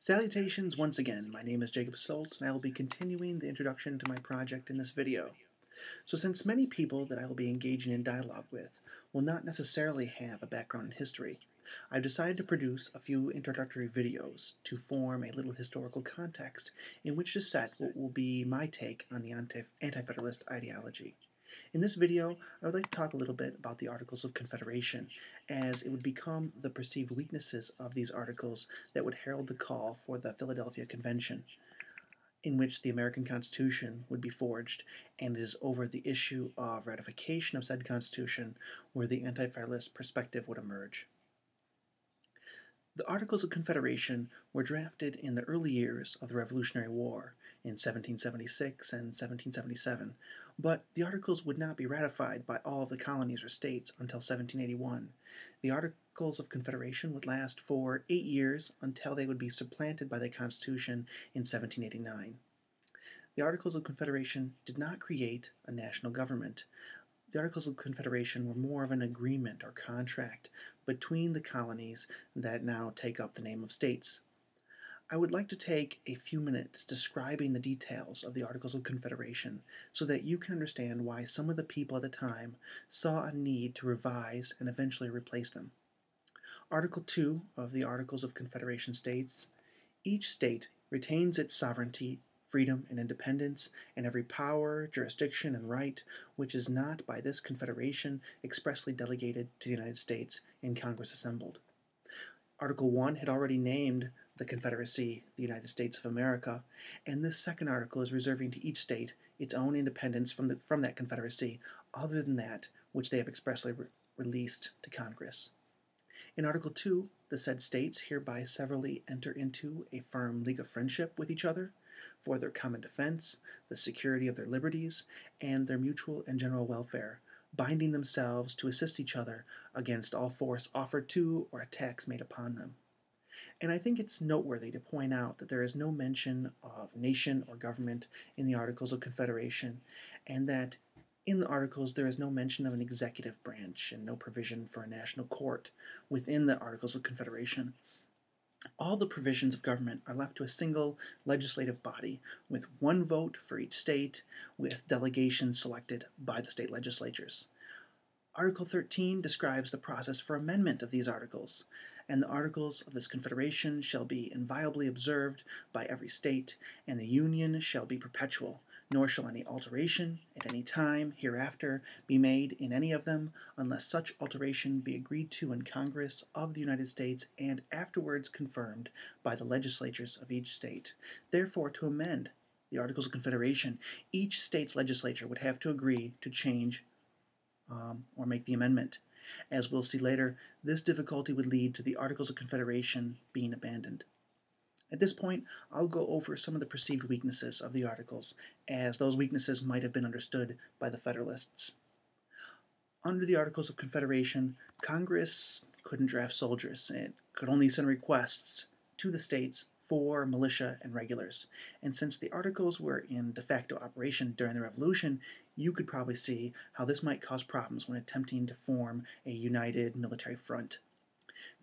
Salutations once again, my name is Jacob Solt, and I will be continuing the introduction to my project in this video. So since many people that I will be engaging in dialogue with will not necessarily have a background in history, I've decided to produce a few introductory videos to form a little historical context in which to set what will be my take on the Anti-Federalist ideology. In this video, I would like to talk a little bit about the Articles of Confederation, as it would become the perceived weaknesses of these articles that would herald the call for the Philadelphia Convention, in which the American Constitution would be forged, and it is over the issue of ratification of said Constitution where the Anti-Federalist perspective would emerge. The Articles of Confederation were drafted in the early years of the Revolutionary War in 1776 and 1777, but the Articles would not be ratified by all of the colonies or states until 1781. The Articles of Confederation would last for 8 years until they would be supplanted by the Constitution in 1789. The Articles of Confederation did not create a national government. The Articles of Confederation were more of an agreement or contract between the colonies that now take up the name of states. I would like to take a few minutes describing the details of the Articles of Confederation so that you can understand why some of the people at the time saw a need to revise and eventually replace them. Article 2 of the Articles of Confederation states, "Each state retains its sovereignty, freedom, and independence, and every power, jurisdiction, and right which is not by this Confederation expressly delegated to the United States in Congress assembled." Article 1 had already named the Confederacy the United States of America, and this second article is reserving to each state its own independence from that Confederacy, other than that which they have expressly released to Congress. In Article 2, the said states hereby severally enter into a firm league of friendship with each other for their common defense, the security of their liberties, and their mutual and general welfare, binding themselves to assist each other against all force offered to or attacks made upon them. And I think it's noteworthy to point out that there is no mention of nation or government in the Articles of Confederation, and that in the Articles there is no mention of an executive branch and no provision for a national court within the Articles of Confederation. All the provisions of government are left to a single legislative body with one vote for each state, with delegations selected by the state legislatures. Article 13 describes the process for amendment of these articles, and the articles of this Confederation shall be inviolably observed by every state, and the Union shall be perpetual, nor shall any alteration at any time hereafter be made in any of them, unless such alteration be agreed to in Congress of the United States and afterwards confirmed by the legislatures of each state. Therefore, to amend the Articles of Confederation, each state's legislature would have to agree to change or make the amendment. As we'll see later, this difficulty would lead to the Articles of Confederation being abandoned. At this point, I'll go over some of the perceived weaknesses of the Articles, as those weaknesses might have been understood by the Federalists. Under the Articles of Confederation, Congress couldn't draft soldiers. It could only send requests to the states for militia and regulars. And since the Articles were in de facto operation during the Revolution, you could probably see how this might cause problems when attempting to form a united military front.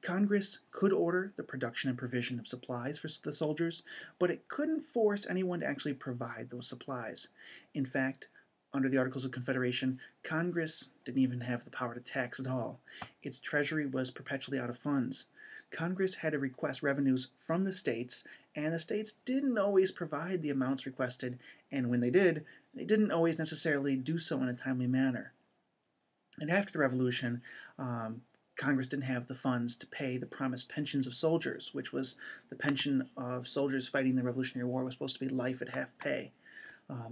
Congress could order the production and provision of supplies for the soldiers, but it couldn't force anyone to actually provide those supplies. In fact, under the Articles of Confederation, Congress didn't even have the power to tax at all. Its treasury was perpetually out of funds. Congress had to request revenues from the states, and the states didn't always provide the amounts requested, and when they didn't always necessarily do so in a timely manner. And after the Revolution, Congress didn't have the funds to pay the promised pensions of soldiers, which was the pension of soldiers fighting the Revolutionary War was supposed to be life at half pay.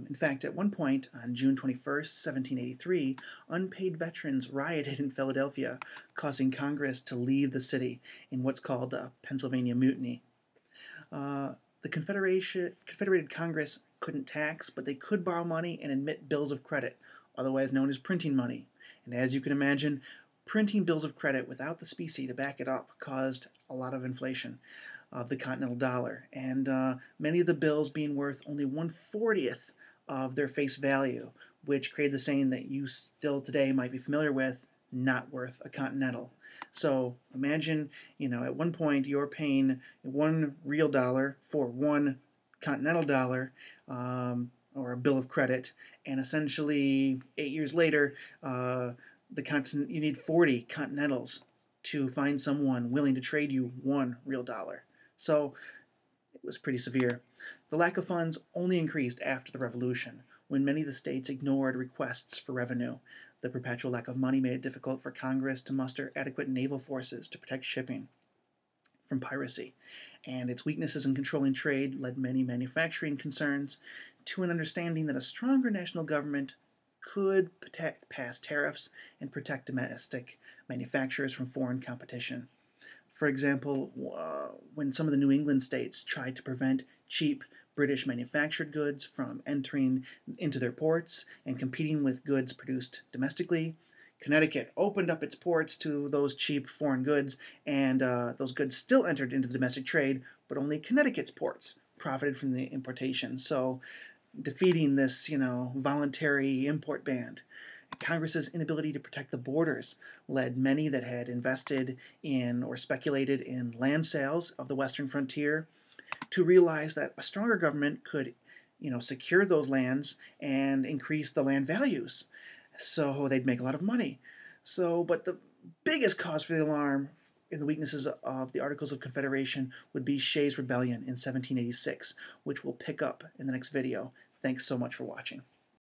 In fact, at one point, on June 21st, 1783, unpaid veterans rioted in Philadelphia, causing Congress to leave the city in what's called the Pennsylvania Mutiny. The Confederated Congress couldn't tax, but they could borrow money and emit bills of credit, otherwise known as printing money. And as you can imagine, printing bills of credit without the specie to back it up caused a lot of inflation of the continental dollar, and many of the bills being worth only 1/40th of their face value, which created the saying that you still today might be familiar with, not worth a continental. So imagine, at one point you're paying $1 real for one continental dollar, or a bill of credit, and essentially 8 years later, you need 40 continentals to find someone willing to trade you $1 real. So it was pretty severe. The lack of funds only increased after the Revolution, when many of the states ignored requests for revenue. The perpetual lack of money made it difficult for Congress to muster adequate naval forces to protect shipping from piracy, and its weaknesses in controlling trade led many manufacturing concerns to an understanding that a stronger national government could pass tariffs and protect domestic manufacturers from foreign competition. For example, when some of the New England states tried to prevent cheap British manufactured goods from entering into their ports and competing with goods produced domestically, Connecticut opened up its ports to those cheap foreign goods, and those goods still entered into the domestic trade, but only Connecticut's ports profited from the importation. So, defeating this, voluntary import ban. Congress's inability to protect the borders led many that had invested in or speculated in land sales of the western frontier to realize that a stronger government could, secure those lands and increase the land values. So they'd make a lot of money. But the biggest cause for the alarm in the weaknesses of the Articles of Confederation would be Shays' Rebellion in 1786, which we'll pick up in the next video. Thanks so much for watching.